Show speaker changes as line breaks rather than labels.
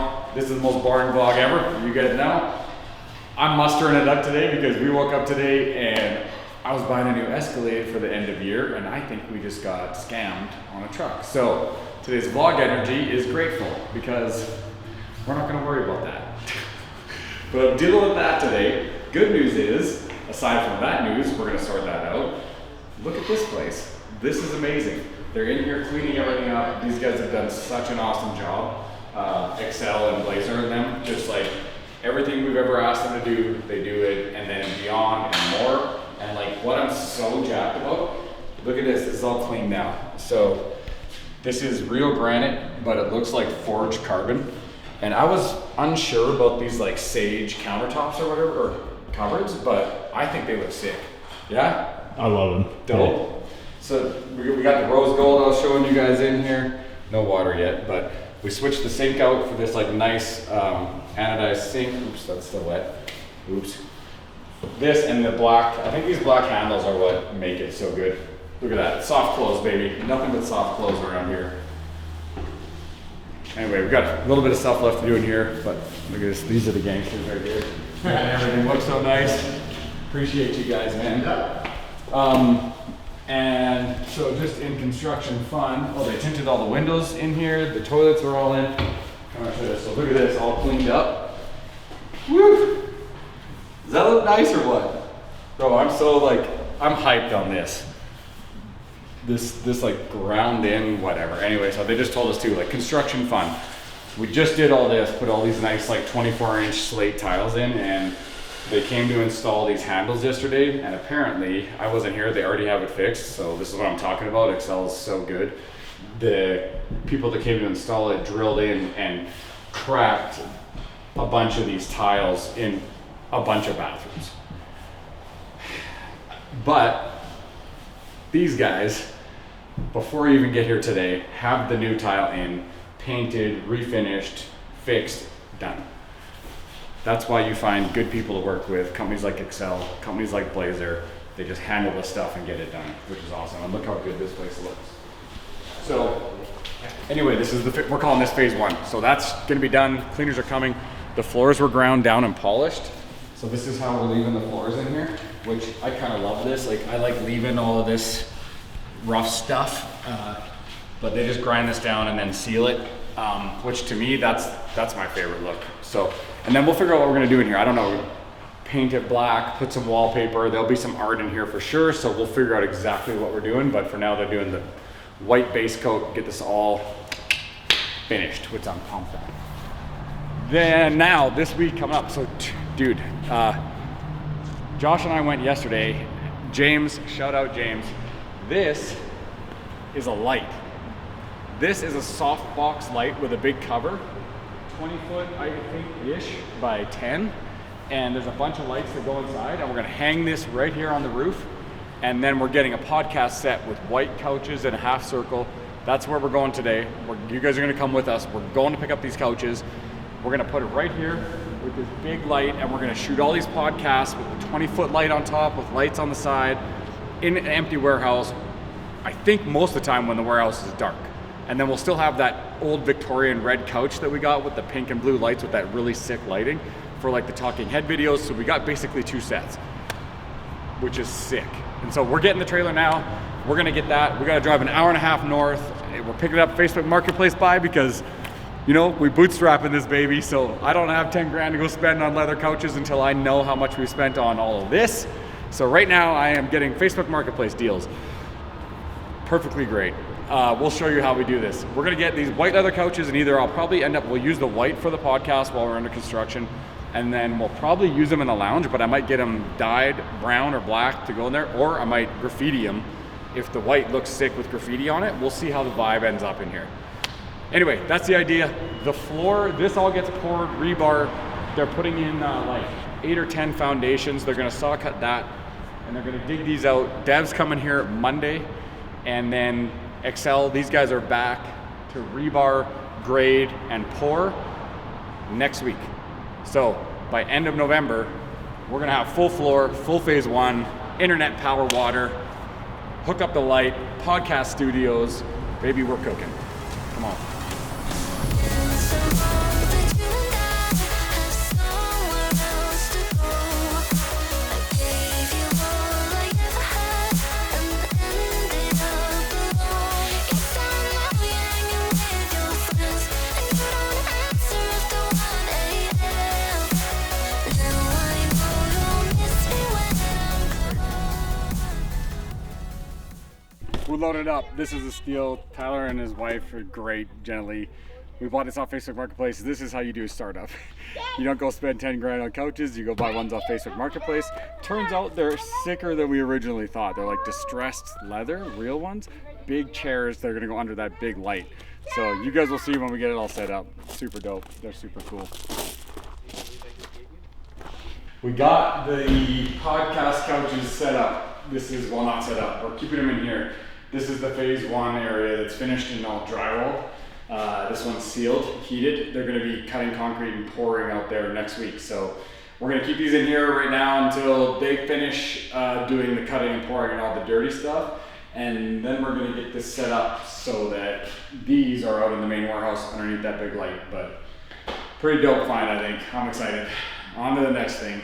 know, this is the most boring vlog ever, you guys know. I'm mustering it up today because we woke up today and I was buying a new Escalade for the end of year and I think we just got scammed on a truck. So today's vlog energy is grateful because we're not gonna worry about that. But I'm dealing with that today. Good news is, aside from that news, we're gonna sort that out. Look at this place. This is amazing. They're in here cleaning everything up. These guys have done such an awesome job. Excel and Blazer and them, just like everything we've ever asked them to do, they do it, and then beyond and more. And like what I'm so jacked about, look at this, this is all clean now. So this is real granite, but it looks like forged carbon. And I was unsure about these like sage countertops or whatever, or cupboards, but I think they look sick. Yeah?
I love them.
Dope. Yeah. So we got the rose gold I was showing you guys in here. No water yet, but we switched the sink out for this like nice anodized sink. Oops, that's still wet. Oops. This and the black, I think these black handles are what make it so good. Look at that, soft close baby. Nothing but soft close around here. Anyway, we've got a little bit of stuff left to do in here, but look at this, these are the gangsters right here. And everything looks so nice. Appreciate you guys, man. And so just in construction fun, oh, they tinted all the windows in here, the toilets are all in. Come on, show this. So look at this, all cleaned up. Woo! Does that look nice or what? Bro, I'm so like, I'm hyped on this. This like ground in, whatever. Anyway, so they just told us too, like construction fun. We just did all this, put all these nice like 24-inch slate tiles in, and they came to install these handles yesterday, and apparently, I wasn't here, they already have it fixed, so this is what I'm talking about. Excel is so good. The people that came to install it drilled in and cracked a bunch of these tiles in a bunch of bathrooms. But these guys, before you even get here today, have the new tile in, painted, refinished, fixed, done. That's why you find good people to work with, companies like Excel, companies like Blazer. They just handle the stuff and get it done, which is awesome. And look how good this place looks. So anyway, this is we're calling this phase one. So that's gonna be done, cleaners are coming. The floors were ground down and polished. So this is how we're leaving the floors in here, which I kind of love this. Like I like leaving all of this rough stuff, but they just grind this down and then seal it, which to me, that's my favorite look. So, and then we'll figure out what we're gonna do in here. I don't know, paint it black, put some wallpaper. There'll be some art in here for sure. So we'll figure out exactly what we're doing. But for now, they're doing the white base coat, get this all finished, which I'm pumped on. Then now, this week coming up, so dude, Josh and I went yesterday. James, shout out James. This is a light. This is a softbox light with a big cover. 20 foot, I think-ish by 10. And there's a bunch of lights that go inside, and we're gonna hang this right here on the roof. And then we're getting a podcast set with white couches and a half circle. That's where we're going today. You guys are gonna come with us. We're going to pick up these couches. We're gonna put it right here with this big light, and we're gonna shoot all these podcasts with a 20-foot light on top, with lights on the side, in an empty warehouse. I think most of the time when the warehouse is dark. And then we'll still have that old Victorian red couch that we got with the pink and blue lights with that really sick lighting for like the talking head videos. So we got basically 2 sets, which is sick. And so we're getting the trailer now. We're gonna get that. We gotta drive an hour and a half north. We're picking up Facebook Marketplace buy because, you know, we bootstrapping this baby. So I don't have 10 grand to go spend on leather couches until I know how much we spent on all of this. So right now I am getting Facebook Marketplace deals. Perfectly great. We'll show you how we do this. We're gonna get these white leather couches, and either we'll use the white for the podcast while we're under construction, and then we'll probably use them in the lounge, but I might get them dyed brown or black to go in there, or I might graffiti them if the white looks sick with graffiti on it. We'll see how the vibe ends up in here. Anyway, that's the idea. The floor, this all gets poured, rebar. They're putting in like 8 or 10 foundations. They're gonna saw cut that, and they're gonna dig these out. Dev's coming here Monday, and then Excel, these guys are back to rebar, grade, and pour next week. So by end of November, we're gonna have full floor, full phase one, internet, power, water, hook up the light, podcast studios, baby, we're cooking. Come on. loaded up. This is a steal. Tyler and his wife are great, gently. We bought this off Facebook Marketplace. This is how you do a startup. You don't go spend 10 grand on couches, you go buy ones off Facebook Marketplace. Turns out they're sicker than we originally thought. They're like distressed leather, real ones. Big chairs, they're gonna go under that big light. So you guys will see when we get it all set up. Super dope, they're super cool. We got the podcast couches set up. This is, well, not set up, we're keeping them in here. This is the phase 1 area that's finished in all drywall. This one's sealed, heated. They're gonna be cutting concrete and pouring out there next week. So we're gonna keep these in here right now until they finish doing the cutting and pouring and all the dirty stuff. And then we're gonna get this set up so that these are out in the main warehouse underneath that big light. But pretty dope find, I think. I'm excited. On to the next thing.